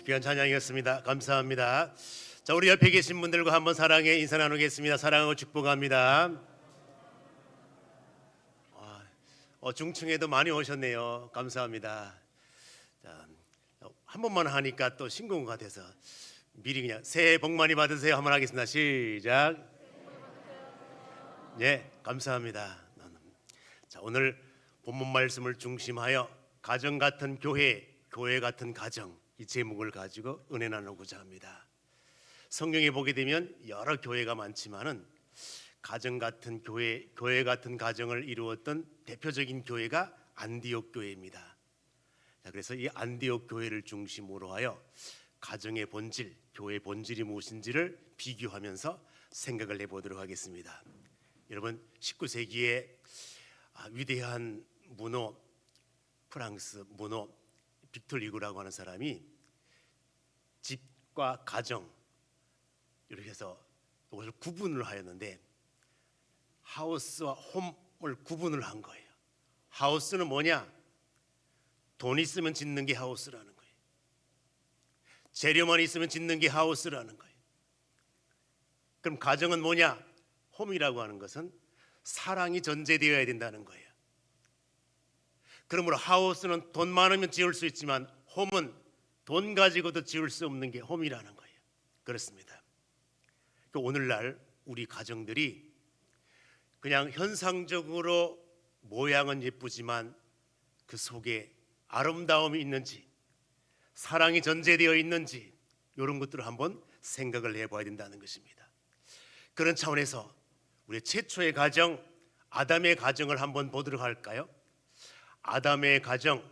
귀한 찬양이었습니다. 감사합니다. 자, 우리 옆에 계신 분들과 한번 사랑의 인사 나누겠습니다. 사랑하고 축복합니다. 중층에도 많이 오셨네요. 감사합니다. 자, 한 번만 하니까 또 신공가 돼서 미리 그냥 새해 복 많이 받으세요 한번 하겠습니다. 시작. 네, 감사합니다. 자, 오늘 본문 말씀을 중심하여 가정 같은 교회, 교회 같은 가정, 이 제목을 가지고 은혜 나누고자 합니다. 성경에 보게 되면 여러 교회가 많지만은 가정 같은 교회, 교회 같은 가정을 이루었던 대표적인 교회가 안디옥 교회입니다. 자, 그래서 이 안디옥 교회를 중심으로 하여 가정의 본질, 교회의 본질이 무엇인지를 비교하면서 생각을 해보도록 하겠습니다. 여러분, 19세기에 위대한 문호, 프랑스 문호 빅tor 리고라고 하는 사람이 집과 가정 이렇게 해서 이것을 구분을 하였는데 하우스와 홈을 구분을 한 거예요. 하우스는 뭐냐? 돈 있으면 짓는 게 하우스라는 거예요. 재료만 있으면 짓는 게 하우스라는 거예요. 그럼 가정은 뭐냐? 홈이라고 하는 것은 사랑이 전제되어야 된다는 거예요. 그러므로 하우스는 돈 많으면 지을 수 있지만 홈은 돈 가지고도 지을 수 없는 게 홈이라는 거예요. 그렇습니다. 오늘날 우리 가정들이 그냥 현상적으로 모양은 예쁘지만 그 속에 아름다움이 있는지, 사랑이 전제되어 있는지 이런 것들을 한번 생각을 해봐야 된다는 것입니다. 그런 차원에서 우리 최초의 가정, 아담의 가정을 한번 보도록 할까요? 아담의 가정,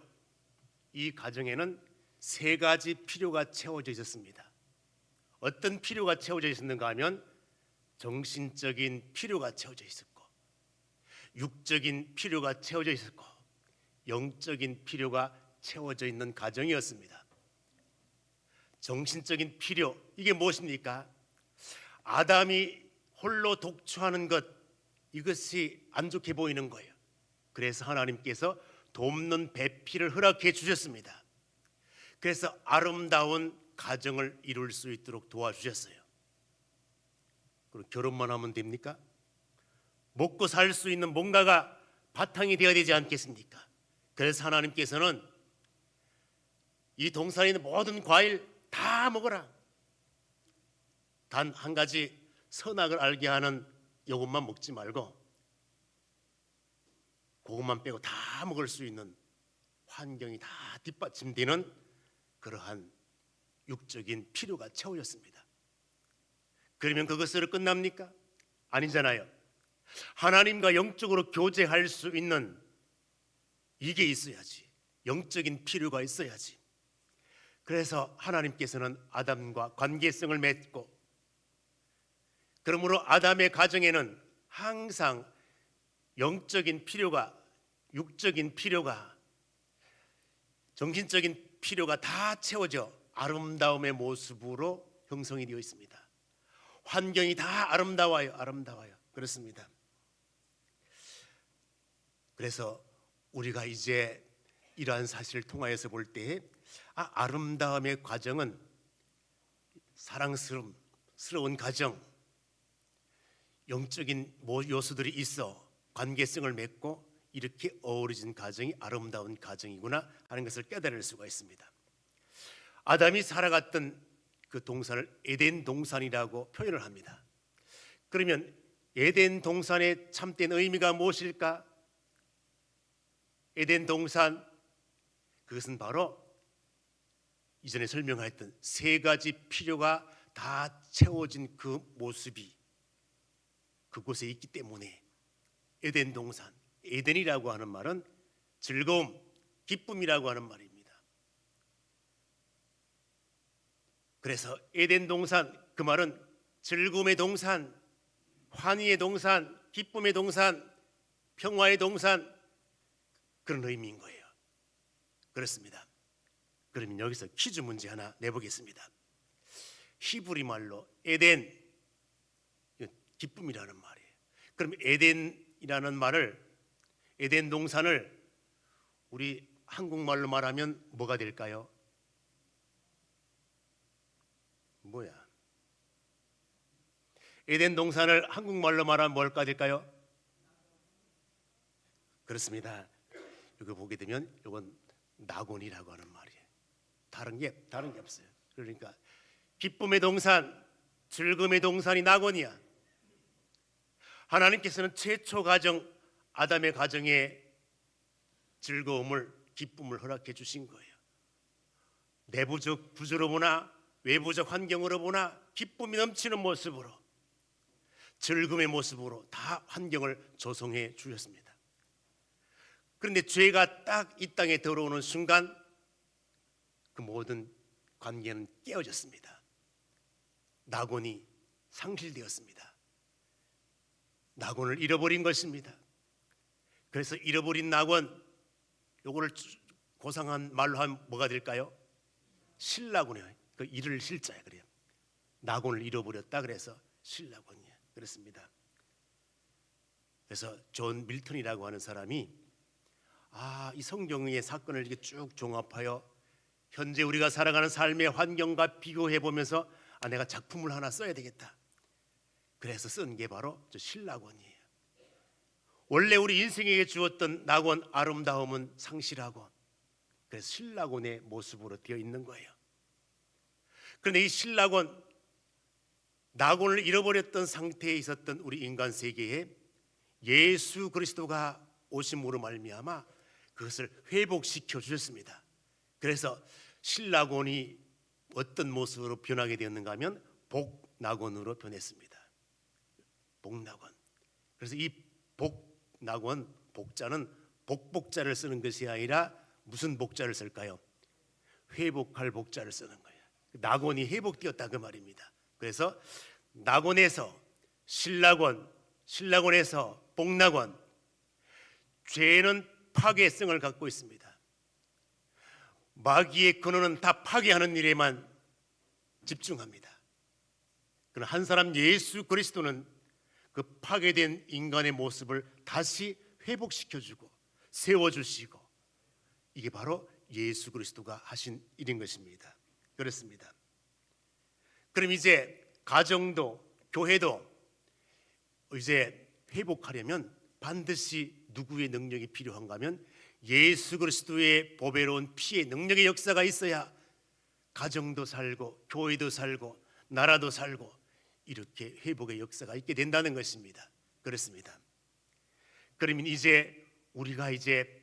이 가정에는 세 가지 필요가 채워져 있었습니다. 어떤 필요가 채워져 있었는가 하면 정신적인 필요가 채워져 있었고, 육적인 필요가 채워져 있었고, 영적인 필요가 채워져 있는 가정이었습니다. 정신적인 필요, 이게 무엇입니까? 아담이 홀로 독초하는 것, 이것이 안 좋게 보이는 거예요. 그래서 하나님께서 돕는 배필을 허락해 주셨습니다. 그래서 아름다운 가정을 이룰 수 있도록 도와주셨어요. 그럼 결혼만 하면 됩니까? 먹고 살 수 있는 뭔가가 바탕이 되어야 되지 않겠습니까? 그래서 하나님께서는 이 동산에 있는 모든 과일 다 먹어라. 단 한 가지 선악을 알게 하는 이것만 먹지 말고 그것만 빼고 다 먹을 수 있는 환경이 다 뒷받침되는 그러한 육적인 필요가 채워졌습니다. 그러면 그것으로 끝납니까? 아니잖아요. 하나님과 영적으로 교제할 수 있는 이게 있어야지. 영적인 필요가 있어야지. 그래서 하나님께서는 아담과 관계성을 맺고, 그러므로 아담의 가정에는 항상 영적인 필요가, 육적인 필요가, 정신적인 필요가 다 채워져 아름다움의 모습으로 형성이 되어 있습니다. 환경이 다 아름다워요. 아름다워요. 그렇습니다. 그래서 우리가 이제 이러한 사실을 통하여서 볼 때 아름다움의 과정은 사랑스러운 가정, 영적인 요소들이 있어 관계성을 맺고 이렇게 어우러진 가정이 아름다운 가정이구나 하는 것을 깨달을 수가 있습니다. 아담이 살아갔던 그 동산을 에덴 동산이라고 표현을 합니다. 그러면 에덴 동산의 참된 의미가 무엇일까? 에덴 동산, 그것은 바로 이전에 설명하였던 세 가지 필요가 다 채워진 그 모습이 그곳에 있기 때문에 에덴 동산, 에덴이라고 하는 말은 즐거움, 기쁨이라고 하는 말입니다. 그래서 에덴 동산, 그 말은 즐거움의 동산, 환희의 동산, 기쁨의 동산, 평화의 동산, 그런 의미인 거예요. 그렇습니다. 그러면 여기서 퀴즈 문제 하나 내보겠습니다. 히브리 말로 에덴, 기쁨이라는 말이에요. 그럼 에덴이라는 말을, 에덴 동산을 우리 한국말로 말하면 뭐가 될까요? 뭐야? 에덴 동산을 한국말로 말하면 뭘까 될까요? 그렇습니다. 여기 보게 되면 이건 낙원이라고 하는 말이에요. 다른 게 없어요. 그러니까 기쁨의 동산, 즐거움의 동산이 낙원이야. 하나님께서는 최초 가정 아담의 가정에 즐거움을, 기쁨을 허락해 주신 거예요. 내부적 구조로 보나 외부적 환경으로 보나 기쁨이 넘치는 모습으로, 즐거움의 모습으로 다 환경을 조성해 주셨습니다. 그런데 죄가 딱 이 땅에 들어오는 순간 그 모든 관계는 깨어졌습니다. 낙원이 상실되었습니다. 낙원을 잃어버린 것입니다. 그래서 잃어버린 낙원, 요거를 고상한 말로 하면 뭐가 될까요? 실낙원이에요. 그 잃을 실자예요. 그래요. 낙원을 잃어버렸다 그래서 실낙원이에요. 그렇습니다. 그래서 존 밀턴이라고 하는 사람이 이 성경의 사건을 이렇게 쭉 종합하여 현재 우리가 살아가는 삶의 환경과 비교해 보면서 내가 작품을 하나 써야 되겠다. 그래서 쓴 게 바로 저 실낙원이에요. 원래 우리 인생에게 주었던 낙원 아름다움은 상실하고, 그래서 실낙원의 모습으로 되어 있는 거예요. 그런데 이 실낙원, 낙원을 잃어버렸던 상태에 있었던 우리 인간 세계에 예수 그리스도가 오심으로 말미암아 그것을 회복시켜 주셨습니다. 그래서 실낙원이 어떤 모습으로 변하게 되었는가 하면 복낙원으로 변했습니다. 복낙원. 그래서 이 복낙원, 복자는 복자를 쓰는 것이 아니라 무슨 복자를 쓸까요? 회복할 복자를 쓰는 거예요. 낙원이 회복되었다 그 말입니다. 그래서 낙원에서 실낙원, 실낙원에서 복낙원. 죄는 파괴성을 갖고 있습니다. 마귀의 근원은 다 파괴하는 일에만 집중합니다. 그러나 한 사람 예수 그리스도는 그 파괴된 인간의 모습을 다시 회복시켜주고 세워주시고, 이게 바로 예수 그리스도가 하신 일인 것입니다. 그렇습니다. 그럼 이제 가정도 교회도 이제 회복하려면 반드시 누구의 능력이 필요한가 하면 예수 그리스도의 보배로운 피의 능력의 역사가 있어야 가정도 살고 교회도 살고 나라도 살고 이렇게 회복의 역사가 있게 된다는 것입니다. 그렇습니다. 그러면 이제 우리가 이제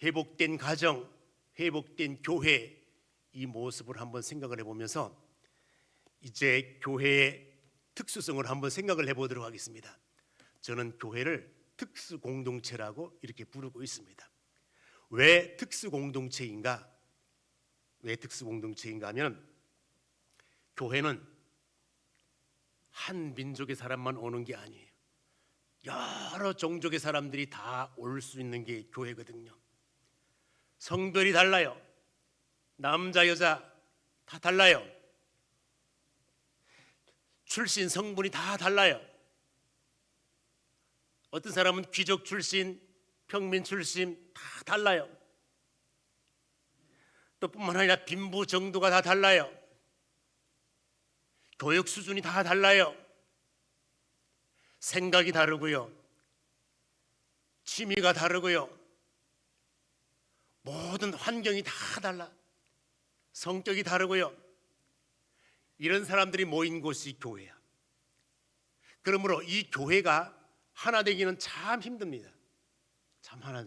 회복된 가정, 회복된 교회, 이 모습을 한번 생각을 해보면서 이제 교회의 특수성을 한번 생각을 해보도록 하겠습니다. 저는 교회를 특수공동체라고 이렇게 부르고 있습니다. 왜 특수공동체인가? 왜 특수공동체인가 하면 교회는 한 민족의 사람만 오는 게 아니에요. 여러 종족의 사람들이 다 올 수 있는 게 교회거든요. 성별이 달라요. 남자 여자 다 달라요. 출신 성분이 다 달라요. 어떤 사람은 귀족 출신, 평민 출신 다 달라요. 또 뿐만 아니라 빈부 정도가 다 달라요. 교육 수준이 다 달라요. 생각이 다르고요. 취미가 다르고요. 모든 환경이 다 달라. 성격이 다르고요. 이런 사람들이 모인 곳이 교회야. 그러므로 이 교회가 하나 되기는 참 힘듭니다. 참 하나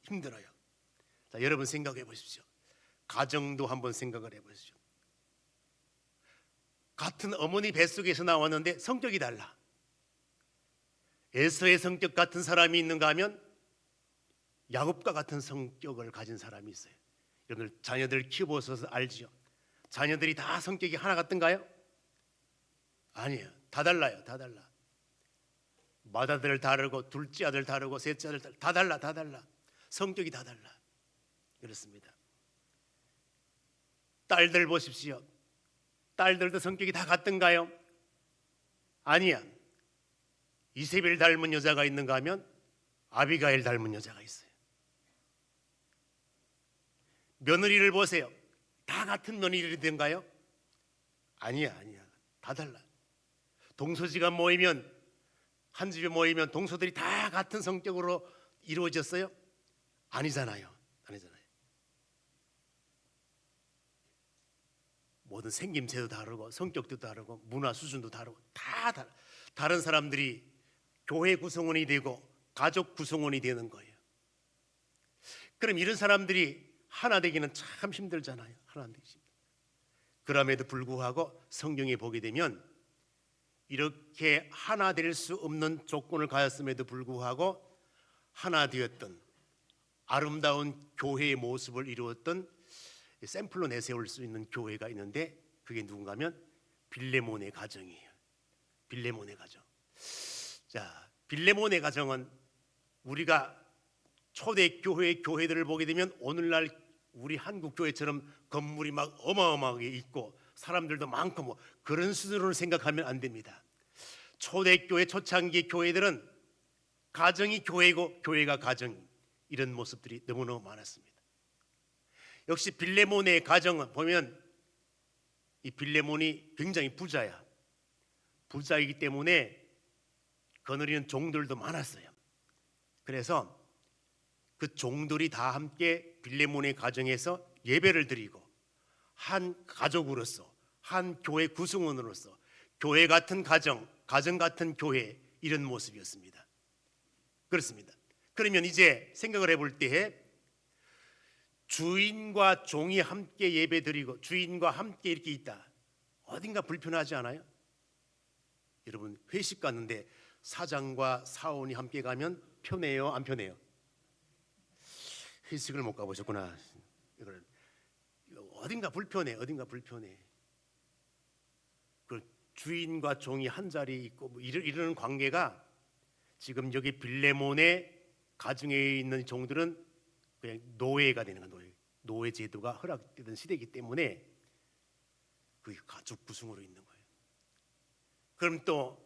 힘들어요. 자, 여러분 생각해 보십시오. 가정도 한번 생각을 해 보십시오. 같은 어머니 뱃속에서 나왔는데 성격이 달라. 에서의 성격 같은 사람이 있는가 하면 야곱과 같은 성격을 가진 사람이 있어요. 여러분들 자녀들 키워보셔서 알지요. 자녀들이 다 성격이 하나 같던가요? 아니에요. 다 달라요. 다 달라. 맏아들 다르고 둘째 아들 다르고 셋째 아들 다 달라. 다 달라. 성격이 다 달라. 그렇습니다. 딸들 보십시오. 딸들도 성격이 다 같던가요? 아니야. 이세벨 닮은 여자가 있는가 하면 아비가일 닮은 여자가 있어요. 며느리를 보세요. 다 같은 며느리들인가요? 아니야. 다 달라. 동서지간 모이면, 한 집에 모이면 동서들이 다 같은 성격으로 이루어졌어요? 아니잖아요. 모든 생김새도 다르고 성격도 다르고 문화 수준도 다르고 다른 사람들이 교회 구성원이 되고 가족 구성원이 되는 거예요. 그럼 이런 사람들이 하나 되기는 참 힘들잖아요. 하나 되기 힘들어요. 그럼에도 불구하고 성경에 보게 되면 이렇게 하나 될 수 없는 조건을 가졌음에도 불구하고 하나 되었던 아름다운 교회의 모습을 이루었던 샘플로 내세울 수 있는 교회가 있는데, 그게 누군가 하면 빌레몬의 가정이에요. 빌레몬의 가정. 자, 빌레몬의 가정은 우리가 초대 교회들을 보게 되면 오늘날 우리 한국 교회처럼 건물이 막 어마어마하게 있고 사람들도 많고 뭐 그런 수준으로 생각하면 안 됩니다. 초대교회 초창기 교회들은 가정이 교회고 교회가 가정, 이런 모습들이 너무너무 많았습니다. 역시 빌레몬의 가정은 보면 이 빌레몬이 굉장히 부자야. 부자이기 때문에 거느리는 종들도 많았어요. 그래서 그 종들이 다 함께 빌레몬의 가정에서 예배를 드리고 한 가족으로서, 한 교회 구성원으로서 교회 같은 가정, 가정 같은 교회, 이런 모습이었습니다. 그렇습니다. 그러면 이제 생각을 해볼 때에 주인과 종이 함께 예배드리고 주인과 함께 이렇게 있다, 어딘가 불편하지 않아요? 여러분, 회식 갔는데 사장과 사원이 함께 가면 편해요, 안 편해요? 회식을 못 가보셨구나. 이걸 어딘가 불편해. 그 주인과 종이 한 자리에 있고 뭐 이런 관계가, 지금 여기 빌레몬의 가정에 있는 종들은 그냥 노예가 되는 거예요. 노예 제도가 허락되던 시대이기 때문에 그게 가족 구성으로 있는 거예요. 그럼 또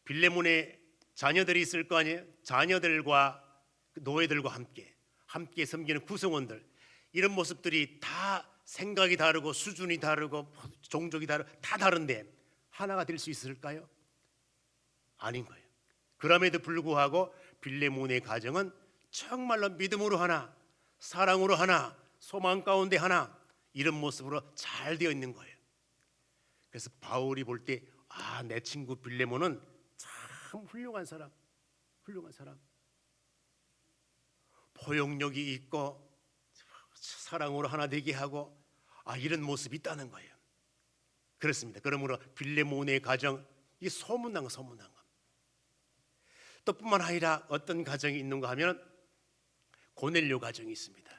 빌레몬의 자녀들이 있을 거 아니에요? 자녀들과 노예들과 함께 섬기는 구성원들, 이런 모습들이 다 생각이 다르고 수준이 다르고 종족이 다 다른데 하나가 될 수 있을까요? 아닌 거예요. 그럼에도 불구하고 빌레몬의 가정은 정말로 믿음으로 하나, 사랑으로 하나, 소망 가운데 하나, 이런 모습으로 잘 되어 있는 거예요. 그래서 바울이 볼 때, 내 친구 빌레몬은 참 훌륭한 사람. 포용력이 있고 사랑으로 하나 되게 하고 이런 모습이 있다는 거예요. 그렇습니다. 그러므로 빌레몬의 가정, 이 소문난 거. 또 뿐만 아니라 어떤 가정이 있는가 하면 고넬료 가정이 있습니다.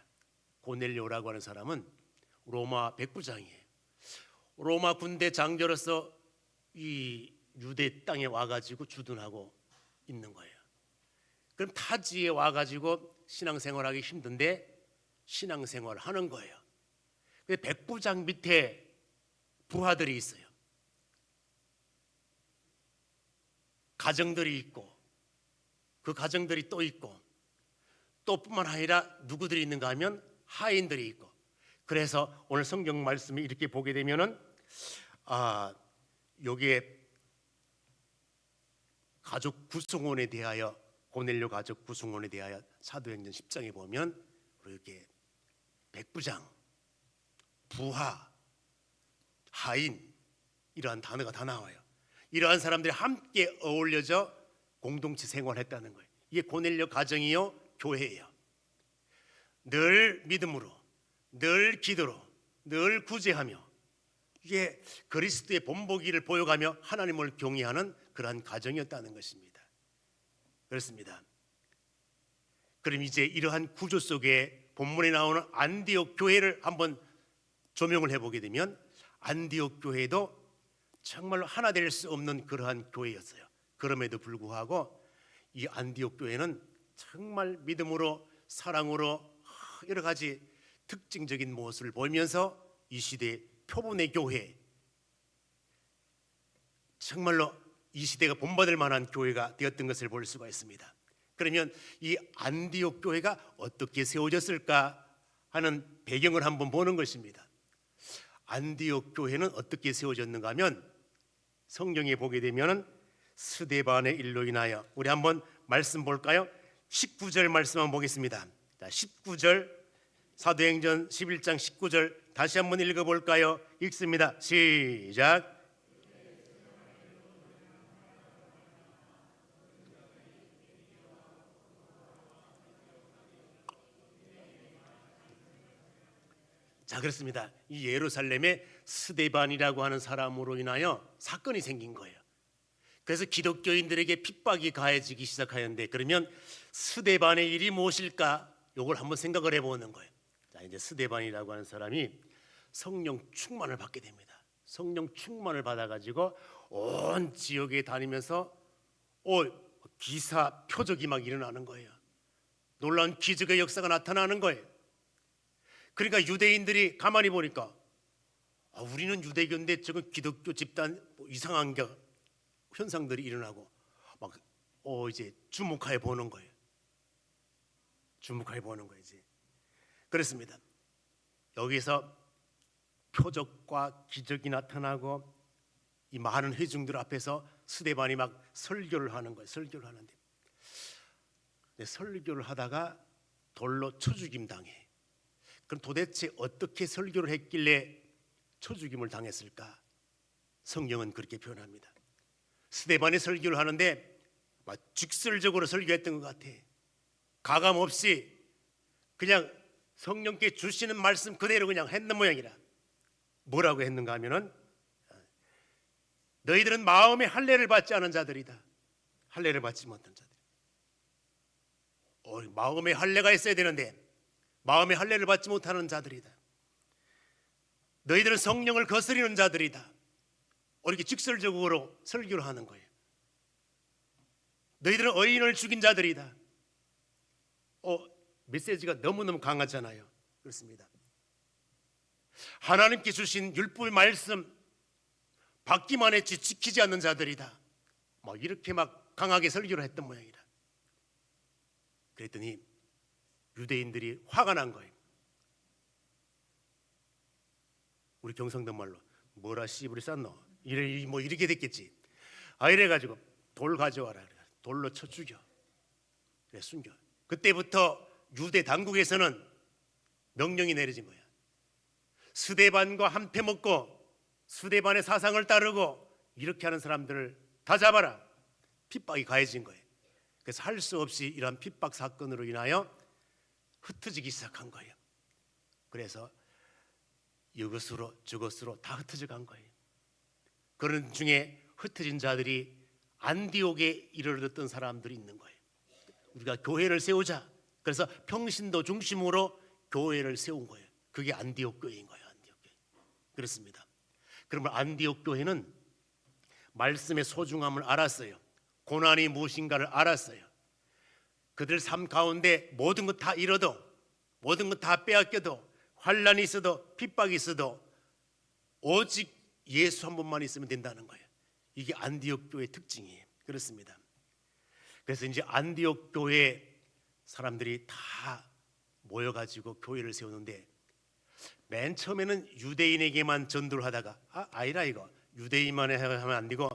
고넬료라고 하는 사람은 로마 백부장이에요. 로마 군대 장교로서 이 유대 땅에 와가지고 주둔하고 있는 거예요. 그럼 타지에 와가지고 신앙생활하기 힘든데 신앙생활을 하는 거예요. 백부장 밑에 부하들이 있어요. 가정들이 있고 그 가정들이 또 있고, 또 뿐만 아니라 누구들이 있는가 하면 하인들이 있고. 그래서 오늘 성경 말씀을 이렇게 보게 되면은 여기에 가족 구성원에 대하여, 고넬료 가족 구성원에 대하여 사도행전 10장에 보면 이렇게 백부장, 부하, 하인, 이러한 단어가 다 나와요. 이러한 사람들이 함께 어울려져 공동체 생활했다는 거예요. 이게 고넬료 가정이요, 교회예요. 늘 믿음으로, 늘 기도로, 늘 구제하며, 이게 그리스도의 본보기를 보여가며 하나님을 경외하는 그러한 가정이었다는 것입니다. 그렇습니다. 그럼 이제 이러한 구조 속에 본문에 나오는 안디옥 교회를 한번 조명을 해보게 되면, 안디옥 교회도 정말로 하나 될 수 없는 그러한 교회였어요. 그럼에도 불구하고 이 안디옥 교회는 정말 믿음으로, 사랑으로 여러 가지 특징적인 모습을 보이면서 이 시대의 표본의 교회, 정말로 이 시대가 본받을 만한 교회가 되었던 것을 볼 수가 있습니다. 그러면 이 안디옥 교회가 어떻게 세워졌을까 하는 배경을 한번 보는 것입니다. 안디옥 교회는 어떻게 세워졌는가 하면 성경에 보게 되면 스데반의 일로 인하여, 우리 한번 말씀 볼까요? 19절 말씀 한번 보겠습니다. 자, 19절, 사도행전 11장 19절 다시 한번 읽어볼까요? 읽습니다. 시작. 자, 그렇습니다. 이 예루살렘에 스데반이라고 하는 사람으로 인하여 사건이 생긴 거예요. 그래서 기독교인들에게 핍박이 가해지기 시작하였는데, 그러면 스데반의 일이 무엇일까? 요걸 한번 생각을 해보는 거예요. 자, 이제 스데반이라고 하는 사람이 성령 충만을 받게 됩니다. 성령 충만을 받아가지고 온 지역에 다니면서 기사 표적이 막 일어나는 거예요. 놀라운 기적의 역사가 나타나는 거예요. 그러니까 유대인들이 가만히 보니까 우리는 유대교인데 저건 기독교 집단 이상한 게 현상들이 일어나고 막 이제 주목해 보는 거예요. 주목해 보는 거예요. 이제 그렇습니다. 여기서 표적과 기적이 나타나고 이 많은 회중들 앞에서 스데반이 막 설교를 하는 거예요. 설교를 하는데 설교를 하다가 돌로 쳐 죽임 당해. 그럼 도대체 어떻게 설교를 했길래 쳐 죽임을 당했을까? 성경은 그렇게 표현합니다. 스데반이 설교를 하는데 막 직설적으로 설교했던 것 같아. 가감 없이 그냥 성령께 주시는 말씀 그대로 그냥 했는 모양이라. 뭐라고 했는가 하면은 너희들은 마음의 할례를 받지 않은 자들이다. 할례를 받지 못한 자들. 마음의 할례가 있어야 되는데 마음의 할례를 받지 못하는 자들이다. 너희들은 성령을 거스리는 자들이다. 이렇게 직설적으로 설교를 하는 거예요. 너희들은 의인을 죽인 자들이다. 메시지가 너무너무 강하잖아요. 그렇습니다. 하나님께 주신 율법의 말씀 받기만 했지 지키지 않는 자들이다. 이렇게 막 강하게 설교를 했던 모양이다. 그랬더니 유대인들이 화가 난 거예요. 우리 경상도 말로 뭐라 씨부리 쌌노? 이렇게 됐겠지. 이래가지고 돌 가져와라. 돌로 쳐 죽여. 그래 숨겨. 그때부터 유대 당국에서는 명령이 내려진 거야. 스데반과 한패 먹고 스데반의 사상을 따르고 이렇게 하는 사람들을 다 잡아라. 핍박이 가해진 거예요. 그래서 할 수 없이 이러한 핍박 사건으로 인하여 흩어지기 시작한 거예요. 그래서 이것으로 저것으로 다 흩어져 간 거예요. 그런 중에 흩어진 자들이 안디옥에 이르렀던 사람들이 있는 거예요. 우리가 교회를 세우자. 그래서 평신도 중심으로 교회를 세운 거예요. 그게 안디옥 교회인 거예요. 안디옥 교회. 그렇습니다. 그러면 안디옥 교회는 말씀의 소중함을 알았어요. 고난이 무엇인가를 알았어요. 그들 삶 가운데 모든 것 다 잃어도, 모든 것 다 빼앗겨도, 환난이 있어도 핍박이 있어도 오직 예수 한 분만 있으면 된다는 거예요. 이게 안디옥 교회의 특징이에요. 그렇습니다. 그래서 이제 안디옥 교회 사람들이 다 모여가지고 교회를 세우는데, 맨 처음에는 유대인에게만 전도를 하다가 아니라 이거 유대인만 하면 안 되고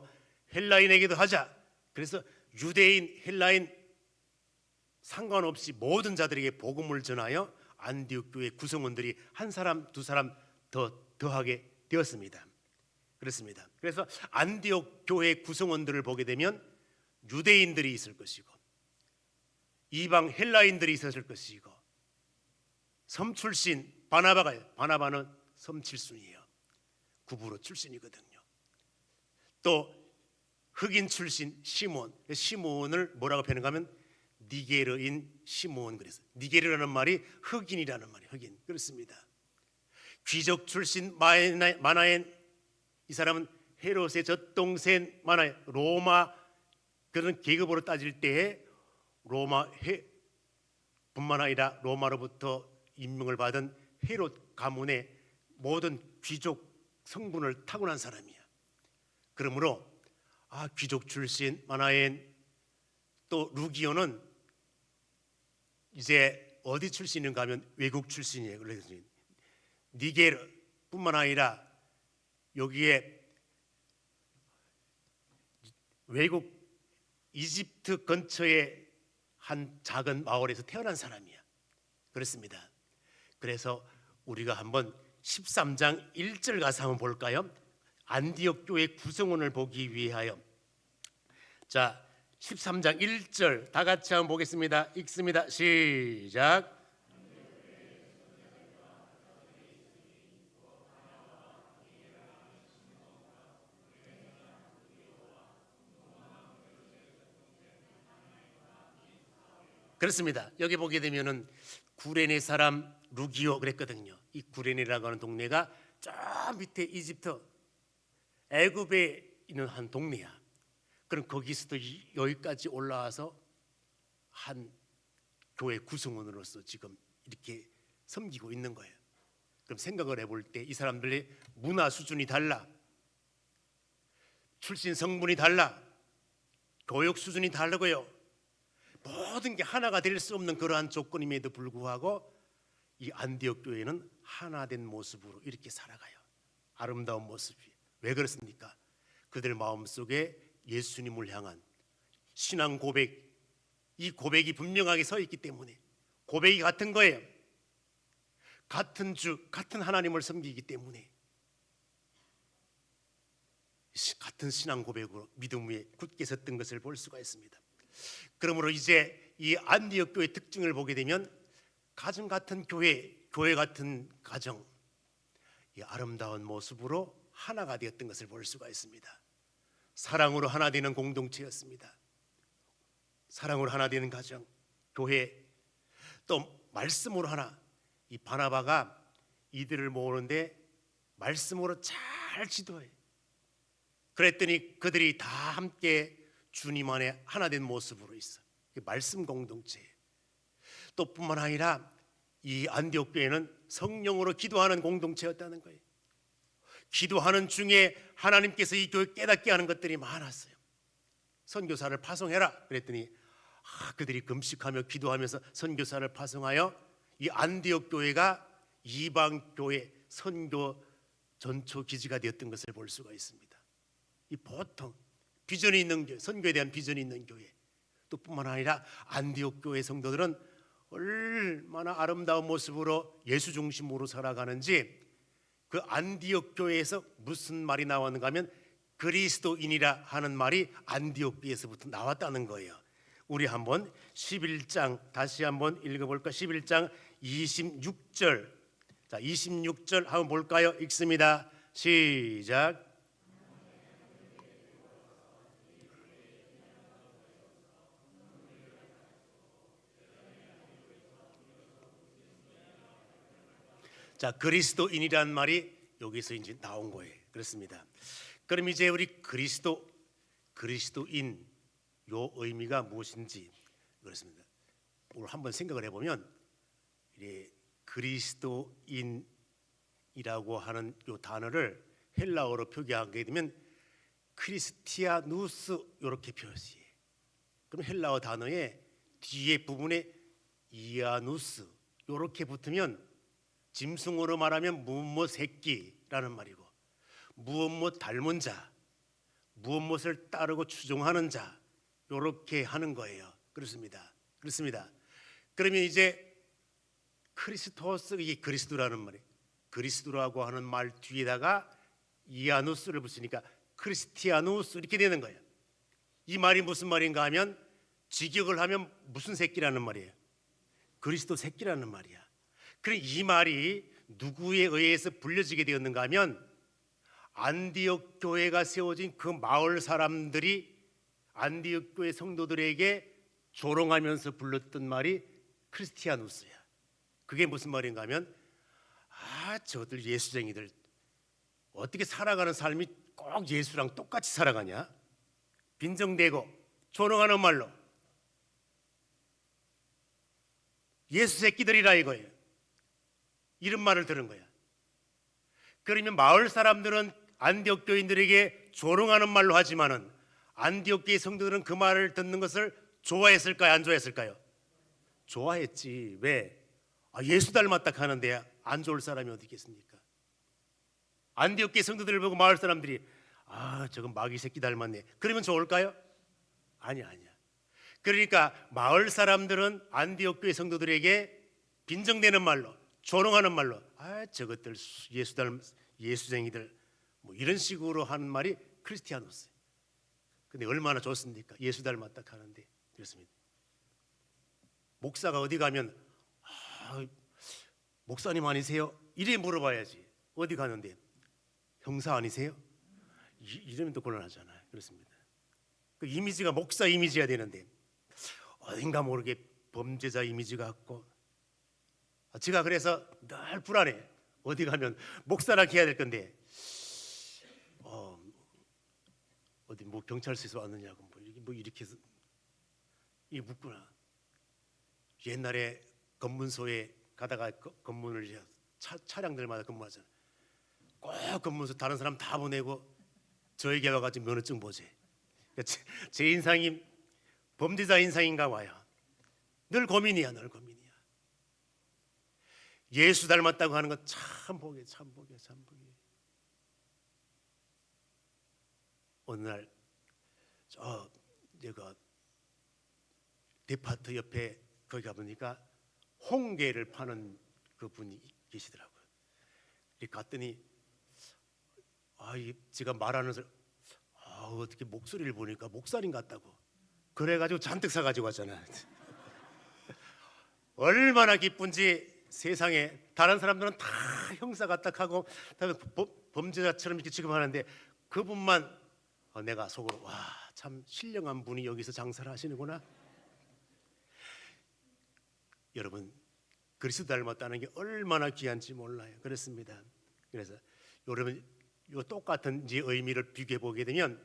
헬라인에게도 하자. 그래서 유대인, 헬라인 상관없이 모든 자들에게 복음을 전하여 안디옥 교회 구성원들이 한 사람 두 사람 더하게 되었습니다. 그렇습니다. 그래서 안디옥 교회 구성원들을 보게 되면 유대인들이 있을 것이고 이방 헬라인들이 있었을 것이고 섬 출신 바나바는 섬 출신이에요. 구브로 출신이거든요. 또 흑인 출신 시몬을 뭐라고 표현하면 니게르인 시몬. 그래서 니게르라는 말이 흑인이라는 말이에요. 흑인. 그렇습니다. 귀족 출신 마나엔, 이 사람은 헤롯의 젖동생 마나엔, 로마 그런 계급으로 따질 때에 로마 뿐만 아니라 로마로부터 임명을 받은 헤롯 가문의 모든 귀족 성분을 타고난 사람이야. 그러므로 귀족 출신 마나엔, 또 루기오는 이제 어디 출신인가 하면 외국 출신이에요. 그래서 니게르뿐만 아니라 여기에 외국 이집트 근처의 한 작은 마을에서 태어난 사람이야. 그렇습니다. 그래서 우리가 한번 13장 1절 가서 한번 볼까요? 안디옥 교회 구성원을 보기 위하여. 자, 13장 1절 다 같이 한번 보겠습니다. 읽습니다. 시작. 그렇습니다. 여기 보게 되면은 구레네 사람 루기오 그랬거든요. 이 구레네라고 하는 동네가 저 밑에 이집트 애굽에 있는 한 동네야. 그럼 거기서도 여기까지 올라와서 한 교회 구성원으로서 지금 이렇게 섬기고 있는 거예요. 그럼 생각을 해볼 때 이 사람들의 문화 수준이 달라, 출신 성분이 달라, 교육 수준이 다르고요. 모든 게 하나가 될 수 없는 그러한 조건임에도 불구하고 이 안디옥 교회는 하나된 모습으로 이렇게 살아가요. 아름다운 모습이. 왜 그렇습니까? 그들 마음속에 예수님을 향한 신앙 고백, 이 고백이 분명하게 서 있기 때문에 고백이 같은 거예요. 같은 주, 같은 하나님을 섬기기 때문에 같은 신앙 고백으로 믿음 위에 굳게 섰던 것을 볼 수가 있습니다. 그러므로 이제 이 안디옥 교회의 특징을 보게 되면 가정 같은 교회, 교회 같은 가정, 이 아름다운 모습으로 하나가 되었던 것을 볼 수가 있습니다. 사랑으로 하나 되는 공동체였습니다. 사랑으로 하나 되는 가정, 교회, 또 말씀으로 하나. 이 바나바가 이들을 모으는데 말씀으로 잘 지도해. 그랬더니 그들이 다 함께 주님 안에 하나 된 모습으로 있어. 말씀 공동체. 또 뿐만 아니라 이 안디옥 교회는 성령으로 기도하는 공동체였다는 거예요. 기도하는 중에 하나님께서 이 교회 깨닫게 하는 것들이 많았어요. 선교사를 파송해라 그랬더니 그들이 금식하며 기도하면서 선교사를 파송하여 이 안디옥 교회가 이방 교회 선교 전초 기지가 되었던 것을 볼 수가 있습니다. 이 보통 비전이 있는 교회, 선교에 대한 비전이 있는 교회. 또 뿐만 아니라 안디옥 교회 성도들은 얼마나 아름다운 모습으로 예수 중심으로 살아가는지, 그 안디옥 교회에서 무슨 말이 나왔는가 하면 그리스도인이라 하는 말이 안디옥 교회에서부터 나왔다는 거예요. 우리 한번 11장 다시 한번 읽어볼까? 11장 26절. 자, 26절 한번 볼까요? 읽습니다. 시작. 자, 그리스도인이라는 말이 여기서 이제 나온 거예요. 그렇습니다. 그럼 이제 우리 그리스도인 요 의미가 무엇인지 그렇습니다. 오늘 한번 생각을 해보면 그리스도인이라고 하는 요 단어를 헬라어로 표기하게 되면 크리스티아누스 이렇게 표시해. 그럼 헬라어 단어의 뒤에 부분에 이아누스 이렇게 붙으면 짐승으로 말하면 무엇 새끼라는 말이고, 무엇 닮은 자, 무엇을 따르고 추종하는 자, 이렇게 하는 거예요. 그렇습니다. 그러면 이제 크리스토스, 이게 그리스도라는 말이에요. 그리스도라고 하는 말 뒤에다가 이아누스를 붙이니까 크리스티아누스 이렇게 되는 거예요. 이 말이 무슨 말인가 하면 직역을 하면 무슨 새끼라는 말이에요. 그리스도 새끼라는 말이야. 그럼 이 말이 누구에 의해서 불려지게 되었는가 하면 안디옥 교회가 세워진 그 마을 사람들이 안디옥 교회 성도들에게 조롱하면서 불렀던 말이 크리스티아누스야. 그게 무슨 말인가 하면 저들 예수쟁이들 어떻게 살아가는 삶이 꼭 예수랑 똑같이 살아가냐, 빈정대고 조롱하는 말로 예수 새끼들이라 이거예요. 이런 말을 들은 거야. 그러면 마을 사람들은 안디옥 교인들에게 조롱하는 말로 하지만은 안디옥 교회 성도들은 그 말을 듣는 것을 좋아했을까요? 안 좋아했을까요? 좋아했지. 왜? 예수 닮았다 하는데 안 좋을 사람이 어디 있겠습니까? 안디옥 교회 성도들을 보고 마을 사람들이 저건 마귀 새끼 닮았네, 그러면 좋을까요? 아니야. 그러니까 마을 사람들은 안디옥 교회 성도들에게 빈정대는 말로, 조롱하는 말로, 저것들 예수쟁이들, 뭐 이런 식으로 하는 말이 크리스티아노스. 근데 얼마나 좋습니까? 예수 닮았다 하는데. 그렇습니다. 목사가 어디 가면 목사님 아니세요? 이래 물어봐야지. 어디 가는데 형사 아니세요? 이러면 또 곤란하잖아요. 그렇습니다. 그 이미지가 목사 이미지가 되는데 어딘가 모르게 범죄자 이미지가 같고, 제가 그래서 늘 불안해. 어디 가면 목사라 해야 될 건데 어디 뭐 경찰서에서 왔느냐고 뭐 이렇게 해서 이 묻구나. 옛날에 검문소에 가다가 검문을 차량들마다 근무하잖아요. 꼭 검문소 다른 사람 다 보내고 저에게 와가지고 면허증 보지. 제 인상이 범죄자 인상인가 봐요. 늘 고민이야. 예수 닮았다고 하는 건 참 복이야. 어느 날 내가 데파트 옆에 거기 가보니까 홍게를 파는 그 분이 계시더라고요. 갔더니 제가 말하는 소리, 어떻게 목소리를 보니까 목사님 같다고. 그래가지고 잔뜩 사가지고 왔잖아. 얼마나 기쁜지. 세상에 다른 사람들은 다 형사 같다 하고 범죄자처럼 이렇게 취급하는데 그분만 내가 속으로 참 신령한 분이 여기서 장사를 하시는구나. 여러분, 그리스도 닮았다는 게 얼마나 귀한지 몰라요. 그렇습니다. 그래서 여러분, 이 똑같은 의미를 비교해 보게 되면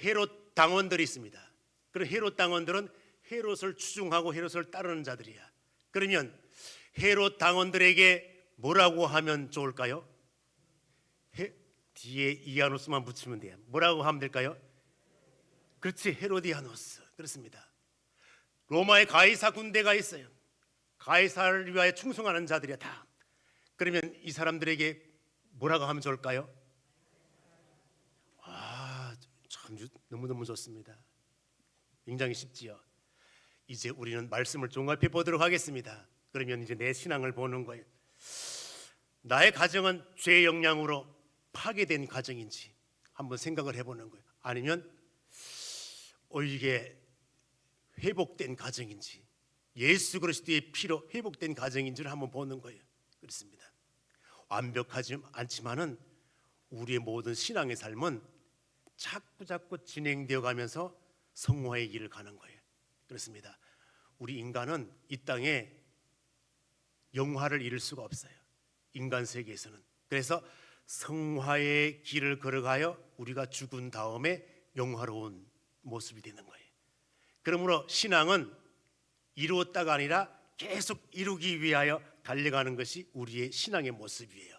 헤롯 당원들이 있습니다. 그런 헤롯 당원들은 헤롯을 추종하고 헤롯을 따르는 자들이야. 그러면 헤롯 당원들에게 뭐라고 하면 좋을까요? 뒤에 이아노스만 붙이면 돼요. 뭐라고 하면 될까요? 그렇지, 헤로디아노스. 그렇습니다. 로마의 가이사 군대가 있어요. 가이사를 위하여 충성하는 자들이야 다. 그러면 이 사람들에게 뭐라고 하면 좋을까요? 참 너무너무 좋습니다. 굉장히 쉽지요. 이제 우리는 말씀을 종합해 보도록 하겠습니다. 그러면 이제 내 신앙을 보는 거예요. 나의 가정은 죄의 영향으로 파괴된 가정인지 한번 생각을 해보는 거예요. 아니면 이게 회복된 가정인지, 예수 그리스도의 피로 회복된 가정인지를 한번 보는 거예요. 그렇습니다. 완벽하지 않지만은 우리의 모든 신앙의 삶은 자꾸 진행되어 가면서 성화의 길을 가는 거예요. 그렇습니다. 우리 인간은 이 땅에 영화를 이룰 수가 없어요. 인간 세계에서는. 그래서 성화의 길을 걸어가여 우리가 죽은 다음에 영화로운 모습이 되는 거예요. 그러므로 신앙은 이루었다가 아니라 계속 이루기 위하여 달려가는 것이 우리의 신앙의 모습이에요.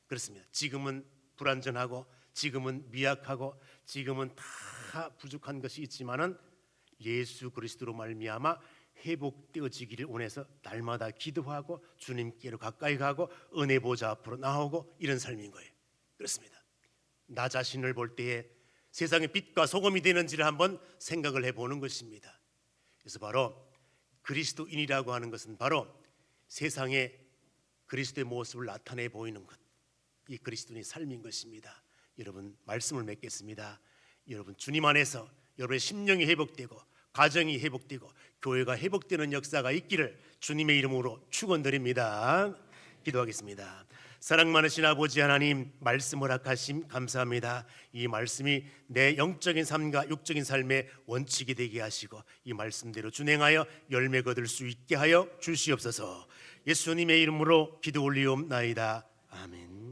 그렇습니다. 지금은 불완전하고 지금은 미약하고 지금은 다 부족한 것이 있지만은 예수 그리스도로 말미암아 회복되어지기를 원해서 날마다 기도하고 주님께로 가까이 가고 은혜 보좌 앞으로 나오고 이런 삶인 거예요. 그렇습니다. 나 자신을 볼 때에 세상의 빛과 소금이 되는지를 한번 생각을 해보는 것입니다. 그래서 바로 그리스도인이라고 하는 것은 바로 세상에 그리스도의 모습을 나타내 보이는 것, 이 그리스도인의 삶인 것입니다. 여러분, 말씀을 맺겠습니다. 여러분, 주님 안에서 여러분의 심령이 회복되고 가정이 회복되고 교회가 회복되는 역사가 있기를 주님의 이름으로 축원드립니다. 기도하겠습니다. 사랑 많으신 아버지 하나님, 말씀 허락하심 감사합니다. 이 말씀이 내 영적인 삶과 육적인 삶의 원칙이 되게 하시고 이 말씀대로 준행하여 열매 거둘 수 있게 하여 주시옵소서. 예수님의 이름으로 기도 올리옵나이다. 아멘.